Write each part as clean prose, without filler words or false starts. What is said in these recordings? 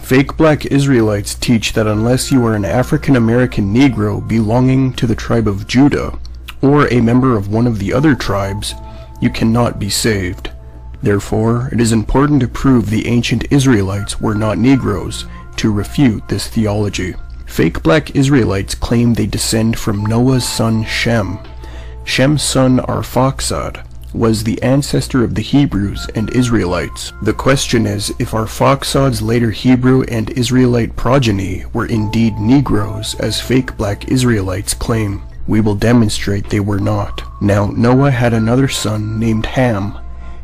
Fake black Israelites teach that unless you are an African American Negro belonging to the tribe of Judah, or a member of one of the other tribes, you cannot be saved. Therefore, it is important to prove the ancient Israelites were not Negroes to refute this theology. Fake black Israelites claim they descend from Noah's son Shem. Shem's son Arphaxad was the ancestor of the Hebrews and Israelites. The question is if Arphaxad's later Hebrew and Israelite progeny were indeed Negroes, as fake black Israelites claim. We will demonstrate they were not. Now, Noah had another son named Ham,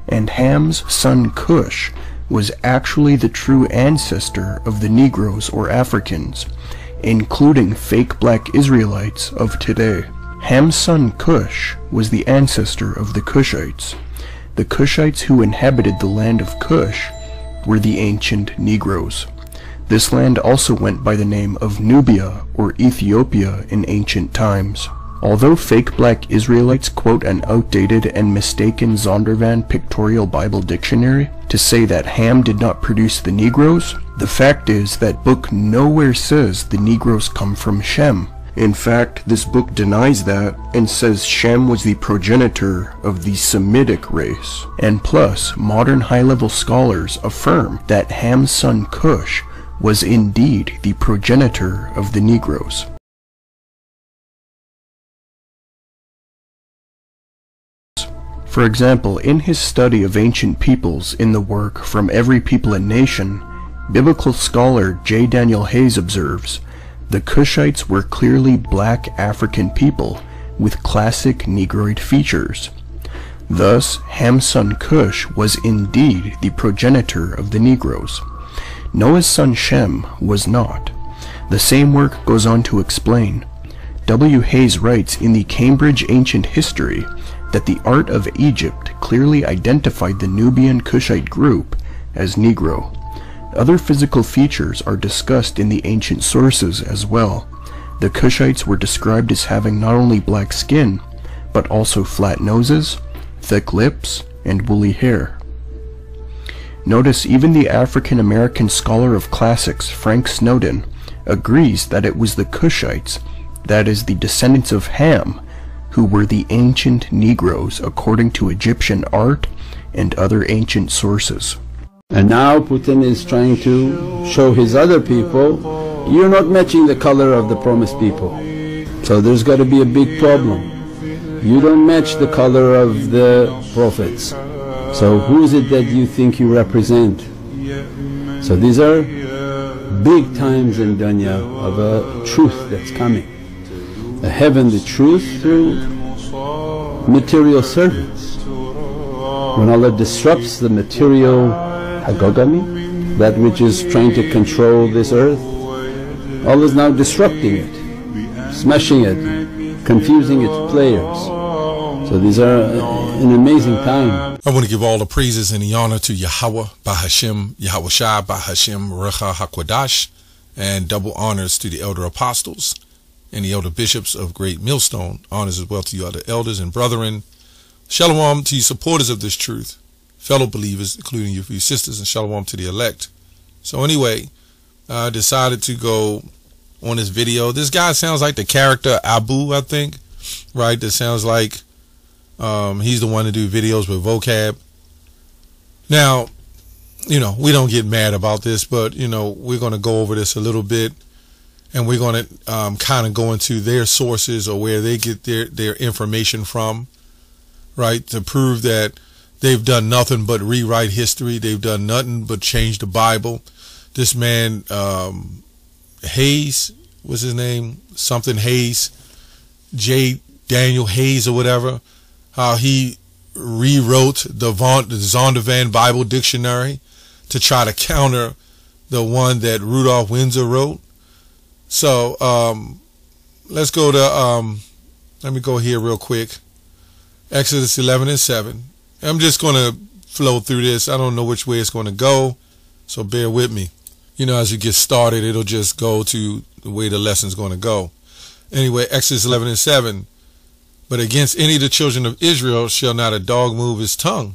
and Ham's son Cush was actually the true ancestor of the Negroes or Africans, including fake black Israelites of today. Ham's son Cush was the ancestor of the Cushites. The Cushites who inhabited the land of Cush were the ancient Negroes. This land also went by the name of Nubia or Ethiopia in ancient times. Although fake black Israelites quote an outdated and mistaken Zondervan Pictorial Bible Dictionary to say that Ham did not produce the Negroes, the fact is that book nowhere says the Negroes come from Shem. In fact, this book denies that and says Shem was the progenitor of the Semitic race. And plus, modern high-level scholars affirm that Ham's son Cush was indeed the progenitor of the Negroes. For example, in his study of ancient peoples in the work From Every People and Nation, biblical scholar J. Daniel Hayes observes, the Cushites were clearly black African people with classic Negroid features. Thus, Ham's son Cush was indeed the progenitor of the Negroes. Noah's son Shem was not. The same work goes on to explain. W. Hayes writes in the Cambridge Ancient History that the art of Egypt clearly identified the Nubian Cushite group as Negro. Other physical features are discussed in the ancient sources as well. The Cushites were described as having not only black skin, but also flat noses, thick lips, and woolly hair. Notice even the African American scholar of classics Frank Snowden agrees that it was the Cushites, that is the descendants of Ham, who were the ancient Negroes according to Egyptian art and other ancient sources. And now Putin is trying to show his other people, you're not matching the color of the promised people. So there's got to be a big problem. You don't match the color of the prophets. So who is it that you think you represent? So these are big times in dunya of a truth that's coming. A heavenly truth through material servants. When Allah disrupts the material Hagogami, that which is trying to control this earth, Allah is now disrupting it, smashing it, confusing its players. So these are an amazing time. I want to give all the praises and the honor to Yahweh, Bahashem, Yahweh Shai, Bahashem, Recha HaKwadash, and double honors to the elder apostles and the elder bishops of Great Millstone. Honors as well to you other elders and brethren. Shalom to you supporters of this truth, fellow believers, including you sisters, and shalom to the elect. So anyway, I decided to go on this video. This guy sounds like the character Abu, I think, right? That sounds like he's the one to do videos with vocab. Now, you know, we don't get mad about this, but, you know, we're going to go over this a little bit, and we're going to kind of go into their sources or where they get their information from, right, to prove that they've done nothing but rewrite history. They've done nothing but change the Bible. This man, Hayes, what's his name? Something Hayes, J. Daniel Hayes or whatever, how he rewrote the Zondervan Bible Dictionary to try to counter the one that Rudolph Windsor wrote. So let's go to, let me go here real quick. Exodus 11:7. I'm just going to flow through this. I don't know which way it's going to go, so bear with me. You know, as you get started, it'll just go to the way the lesson's going to go. Anyway, Exodus 11:7. But against any of the children of Israel shall not a dog move his tongue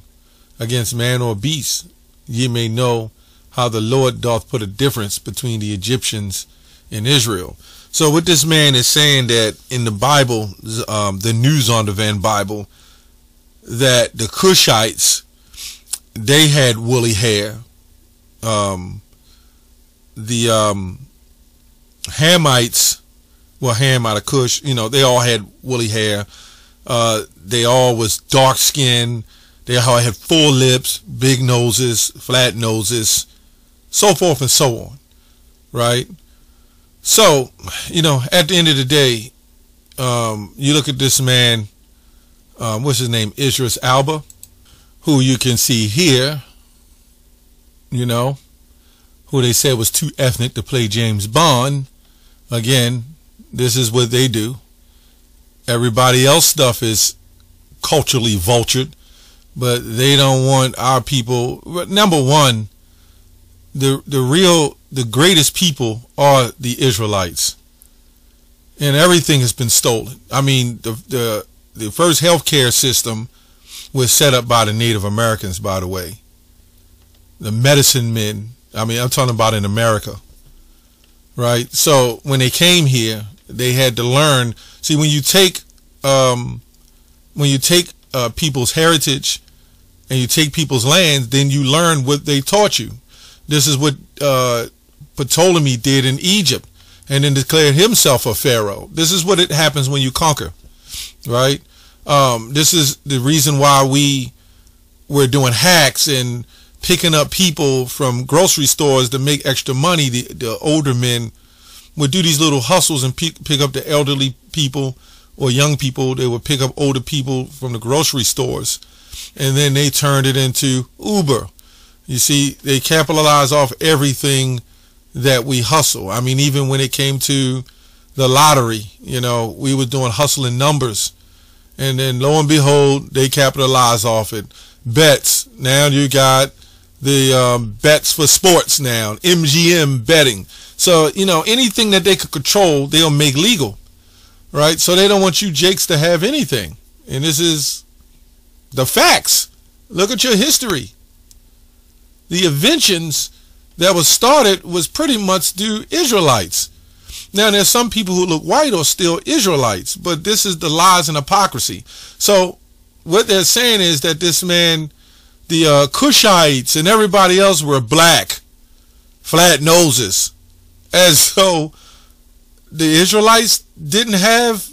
against man or beast. Ye may know how the Lord doth put a difference between the Egyptians and Israel. So what this man is saying, that in the Bible, the News on the Van Bible, that the Cushites, they had woolly hair. The Hamites, well, Ham out of Cush, they all had woolly hair. They all was dark skinned. They all had full lips, big noses, flat noses, so forth and so on, right? So, at the end of the day, you look at this man, what's his name, Idris Elba, who you can see here, who they said was too ethnic to play James Bond. Again, this is what they do. Everybody else stuff is culturally vultured, but they don't want our people. Number one, the greatest people are the Israelites, and everything has been stolen. I mean, the first healthcare system was set up by the Native Americans, by the way. The medicine men. I mean, I'm talking about in America, right? So when they came here, they had to learn. See, when you take people's heritage and you take people's lands, then you learn what they taught you. This is what Ptolemy did in Egypt, and then declared himself a pharaoh. This is what it happens when you conquer, right? This is the reason why we're doing hacks and picking up people from grocery stores to make extra money. The older men would do these little hustles and pick up the elderly people or young people. They would pick up older people from the grocery stores, and then they turned it into Uber. You see, they capitalize off everything that we hustle. I mean, even when it came to the lottery, we were doing hustling numbers, and then lo and behold, they capitalize off it. Bets. Now you got the bets for sports now, MGM betting. So, anything that they could control, they'll make legal, right? So they don't want you jakes to have anything. And this is the facts. Look at your history. The inventions that was started was pretty much due Israelites. Now, there's some people who look white are still Israelites, but this is the lies and hypocrisy. So what they're saying is that this man, the Cushites and everybody else were black, flat noses, as though the Israelites didn't have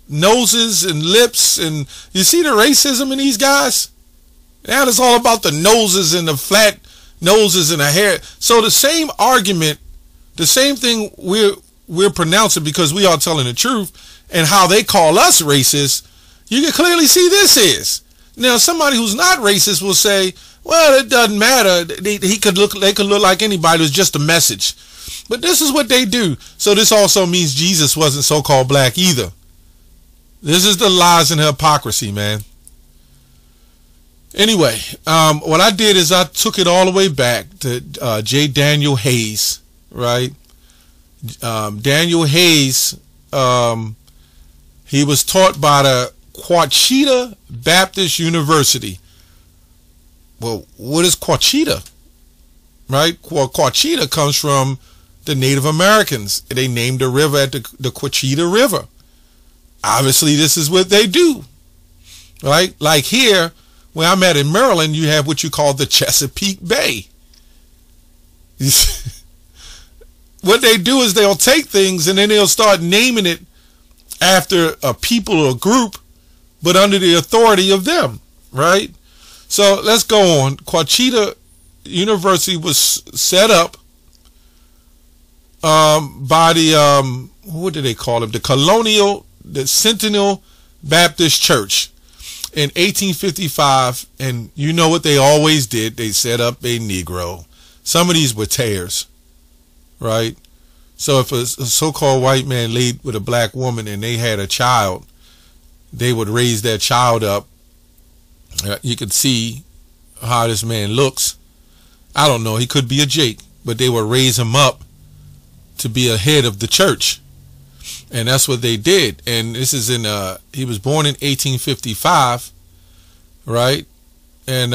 noses and lips. And you see the racism in these guys? Now it's all about the noses and the flat noses and the hair. So the same argument, the same thing we're pronouncing because we are telling the truth, and how they call us racist, you can clearly see this is. Now, somebody who's not racist will say, well, it doesn't matter. They could look like anybody. It's just a message. But this is what they do. So this also means Jesus wasn't so-called black either. This is the lies and hypocrisy, man. Anyway, what I did is I took it all the way back to J. Daniel Hayes, right? Daniel Hayes, he was taught by the Ouachita Baptist University. Well, what is Ouachita? Right? Ouachita comes from the Native Americans. They named the river at the Ouachita River. Obviously, this is what they do. Right? Like here, where I'm at in Maryland, you have what you call the Chesapeake Bay. What they do is they'll take things and then they'll start naming it after a people or a group, but under the authority of them, right? So let's go on. Ouachita University was set up by the, what do they call it? The Sentinel Baptist Church in 1855. And you know what they always did? They set up a Negro. Some of these were tares, right? So if a so-called white man laid with a black woman and they had a child, they would raise that child up. You could see how this man looks. I don't know. He could be a Jake, but they would raise him up to be a head of the church. And that's what they did. And this is he was born in 1855, right? And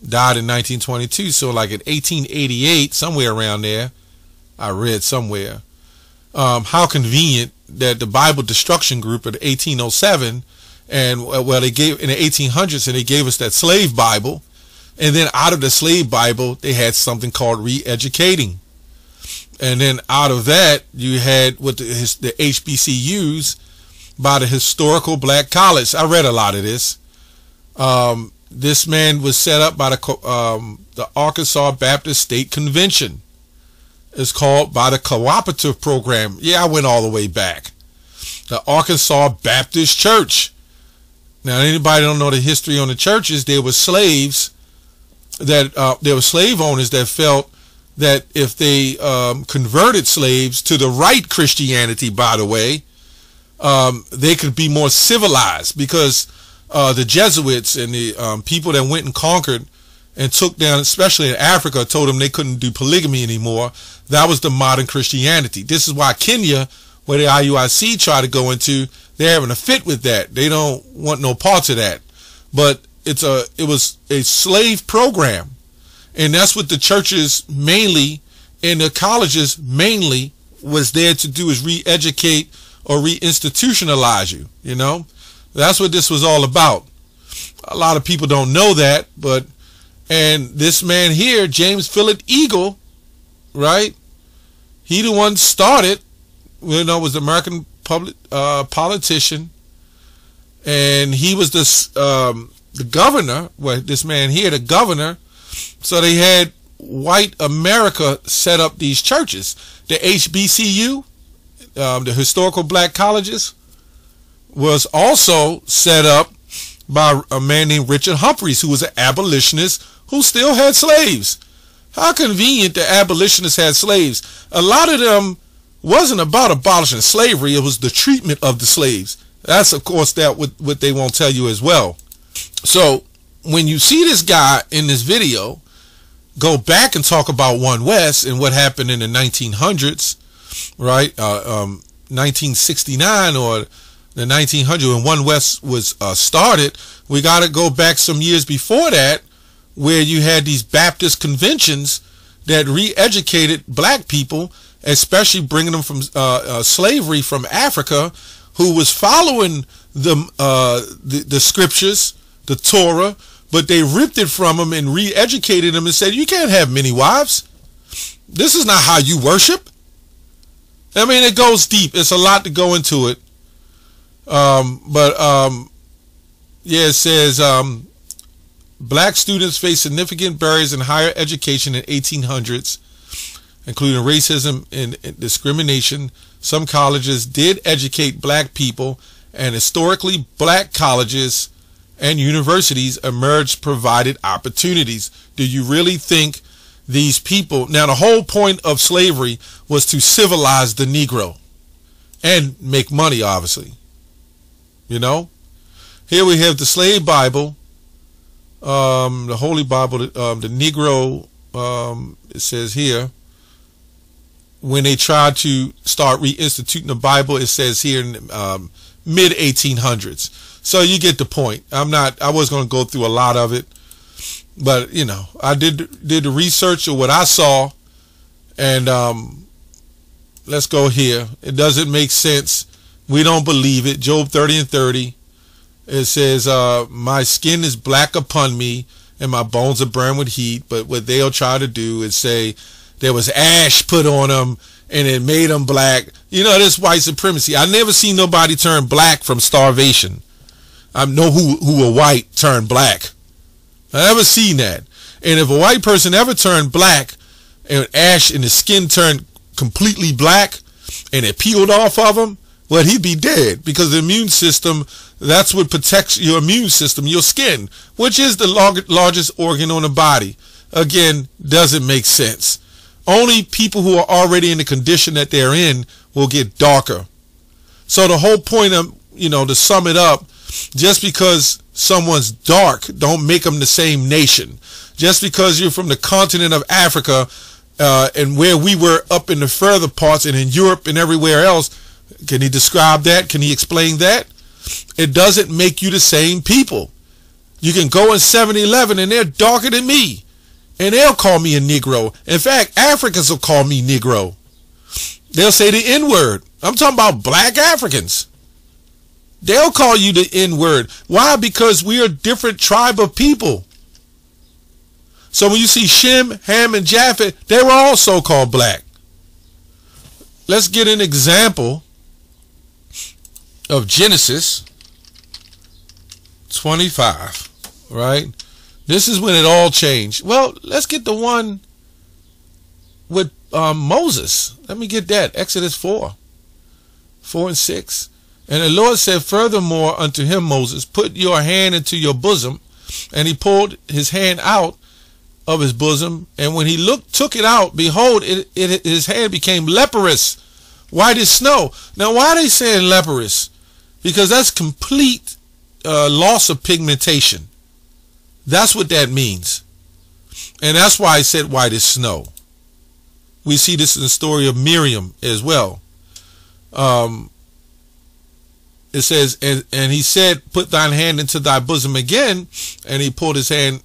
died in 1922. So like in 1888, somewhere around there, I read somewhere, how convenient that the Bible Destruction Group of 1807, and well, they gave in the 1800s, and they gave us that slave Bible, and then out of the slave Bible, they had something called re-educating, and then out of that, you had what the HBCUs by the Historical Black College. I read a lot of this. This man was set up by the Arkansas Baptist State Convention. It's called by the Cooperative Program. Yeah, I went all the way back. The Arkansas Baptist Church. Now, anybody don't know the history on the churches, there were slaves that there were slave owners that felt that if they converted slaves to the right Christianity, by the way, they could be more civilized, because the Jesuits and the people that went and conquered and took down, especially in Africa, told them they couldn't do polygamy anymore. That was the modern Christianity. This is why Kenya, where the IUIC try to go into, they're having a fit with that. They don't want no parts of that. But it was a slave program, and that's what the churches mainly and the colleges mainly was there to do, is re-educate or re-institutionalize you. You know, that's what this was all about. A lot of people don't know that, but and this man here, James Phillip Eagle, right? He the one started, you know, was the American politician, and he was the governor. Well, this man here, the governor. So they had white America set up these churches. The HBCU, the Historical Black Colleges, was also set up by a man named Richard Humphreys, who was an abolitionist who still had slaves. How convenient the abolitionists had slaves. A lot of them wasn't about abolishing slavery. It was the treatment of the slaves. That's, of course, that what they won't tell you as well. So when you see this guy in this video go back and talk about One West and what happened in the 1900s, right? 1969 or the 1900s, when One West was started, we got to go back some years before that, where you had these Baptist conventions that re-educated black people, especially bringing them from slavery from Africa, who was following the scriptures, the Torah, but they ripped it from them and re-educated them and said, you can't have many wives. This is not how you worship. I mean, it goes deep. It's a lot to go into it. Yeah, it says black students face significant barriers in higher education in 1800s, including racism and discrimination. Some colleges did educate black people, and historically black colleges and universities emerged, provided opportunities. Do you really think these people, now the whole point of slavery was to civilize the Negro and make money, obviously. You know, here we have the slave Bible, the Holy Bible, the Negro, it says here, when they tried to start reinstituting the Bible, it says here in mid 1800s. So you get the point. I was going to go through a lot of it, but you know, I did the research of what I saw, and let's go here. It doesn't make sense. We don't believe it. Job 30:30. It says, my skin is black upon me, and my bones are burned with heat. But what they'll try to do is say there was ash put on them, and it made them black. You know, this white supremacy. I never seen nobody turn black from starvation. I know who were white turned black. I never seen that. And if a white person ever turned black, and ash and his skin turned completely black, and it peeled off of him, well, he'd be dead, because the immune system, that's what protects your immune system, your skin, which is the largest organ on the body. Again, doesn't make sense. Only people who are already in the condition that they're in will get darker. So the whole point of, you know, to sum it up, just because someone's dark don't make them the same nation. Just because you're from the continent of Africa, and where we were up in the further parts and in Europe and everywhere else, can he describe that? Can he explain that? It doesn't make you the same people. You can go in 7-Eleven and they're darker than me, and they'll call me a Negro. In fact, Africans will call me Negro. They'll say the N-word. I'm talking about black Africans. They'll call you the N-word. Why? Because we are a different tribe of people. So when you see Shem, Ham, and Japheth, they were also called black. Let's get an example of Genesis 25, right? This is when it all changed. Well, let's get the one with Moses. Let me get that. Exodus 4 and 6. And the Lord said, furthermore unto him, Moses, put your hand into your bosom. And he pulled his hand out of his bosom. And when he took it out, behold, his hand became leprous, white as snow. Now, why are they saying leprous? Because that's complete loss of pigmentation. That's what that means. And that's why I said white as snow. We see this in the story of Miriam as well. It says, and he said, put thine hand into thy bosom again. And he put his hand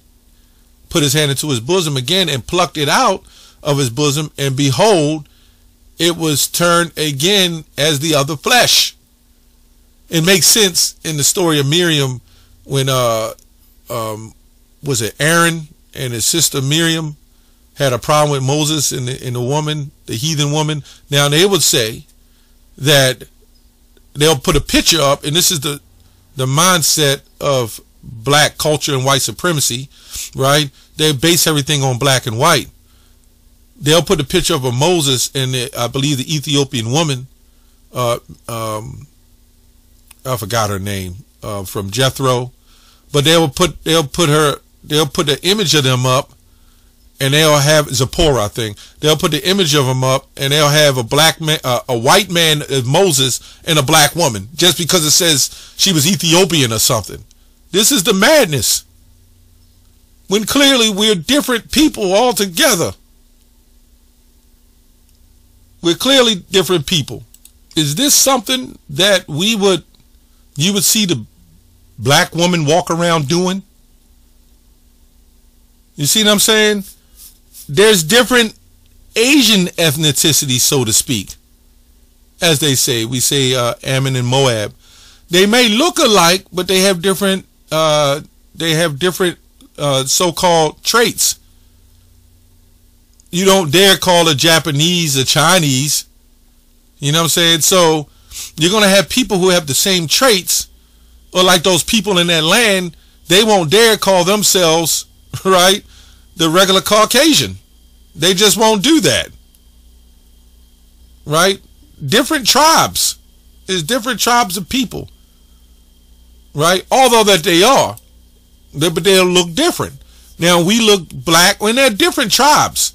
into his bosom again and plucked it out of his bosom. And behold, it was turned again as the other flesh. It makes sense in the story of Miriam when, was it Aaron and his sister Miriam had a problem with Moses and the woman, the heathen woman. Now they would say that they'll put a picture up, and this is the mindset of black culture and white supremacy, right? They base everything on black and white. They'll put a picture of a Moses and I believe the Ethiopian woman, I forgot her name, from Jethro, but they'll put the image of them up, and they'll have Zipporah, I think. They'll put the image of them up, and they'll have a black man, a white man as Moses, and a black woman, just because it says she was Ethiopian or something. This is the madness. When clearly we're different people altogether. We're clearly different people. Is this something that you would see the black woman walk around doing? You see what I'm saying? There's different Asian ethnicities, so to speak, as they say. We say Ammon and Moab. They may look alike, but they have different so-called traits. You don't dare call a Japanese a Chinese. You know what I'm saying? So you're going to have people who have the same traits, or like those people in that land, they won't dare call themselves, right, the regular Caucasian. They just won't do that. Right? Different tribes. There's different tribes of people. Right? Although that they are. But they'll look different. Now we look black when they're different tribes.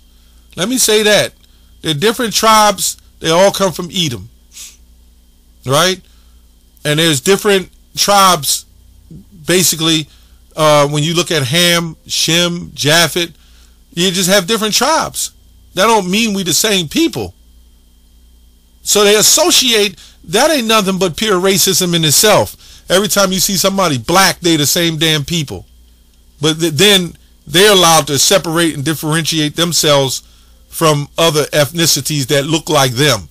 Let me say that. They're different tribes. They all come from Edom. Right? And there's different tribes, basically, when you look at Ham, Shem, Japheth, you just have different tribes. That don't mean we the same people. So they associate, that ain't nothing but pure racism in itself. Every time you see somebody black, they the same damn people. But then they're allowed to separate and differentiate themselves from other ethnicities that look like them.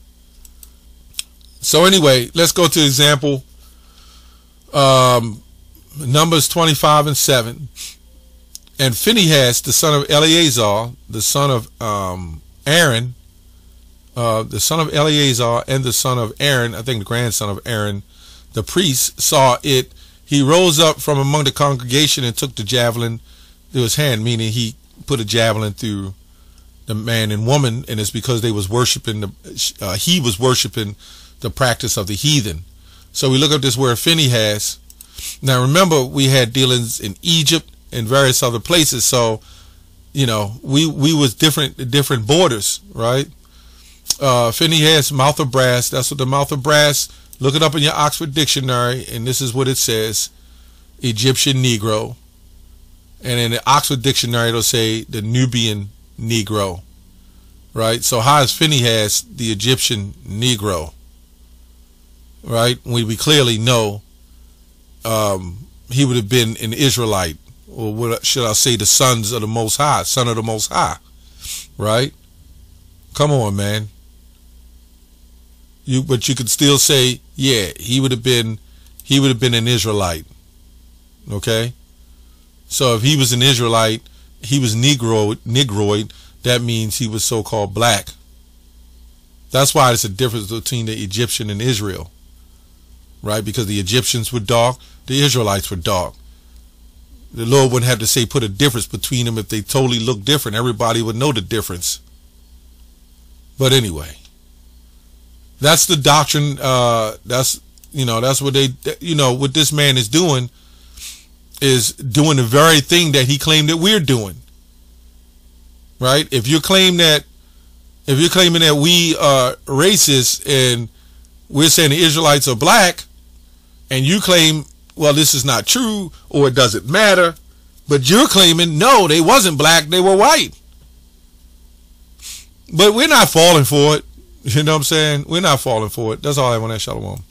So anyway, let's go to example Numbers 25 and 7. And Phinehas, the son of Eleazar, the son of Aaron, the son of Eleazar and the son of Aaron, I think the grandson of Aaron, the priest, saw it. He rose up from among the congregation and took the javelin through his hand, meaning he put a javelin through the man and woman, and it's because they was worshiping he was worshiping the practice of the heathen. So we look up this word Phinehas. Now remember, we had dealings in Egypt and various other places, so you know we was different borders, right? Phinehas, mouth of brass. That's what the mouth of brass. Look it up in your Oxford Dictionary, and this is what it says: Egyptian Negro. And in the Oxford Dictionary, it'll say the Nubian Negro, right? So how is Phinehas the Egyptian Negro, right? We clearly know he would have been an Israelite. or what should I say, the sons of the Most High, son of the Most High, right? Come on, man. But you could still say, yeah, he would have been an Israelite. Okay? So if he was an Israelite, he was Negroid, that means he was so-called black. That's why there's a difference between the Egyptian and Israel. Right? Because the Egyptians were dark, the Israelites were dark. The Lord wouldn't have to say put a difference between them if they totally look different. Everybody would know the difference. But anyway, that's the doctrine. That's what what this man is doing the very thing that he claimed that we're doing. Right? If you're claiming that we are racist and we're saying the Israelites are black, and you claim, well, this is not true, or it doesn't matter, but you're claiming, no, they wasn't black, they were white. But we're not falling for it. You know what I'm saying? We're not falling for it. That's all I want to say. Shalom.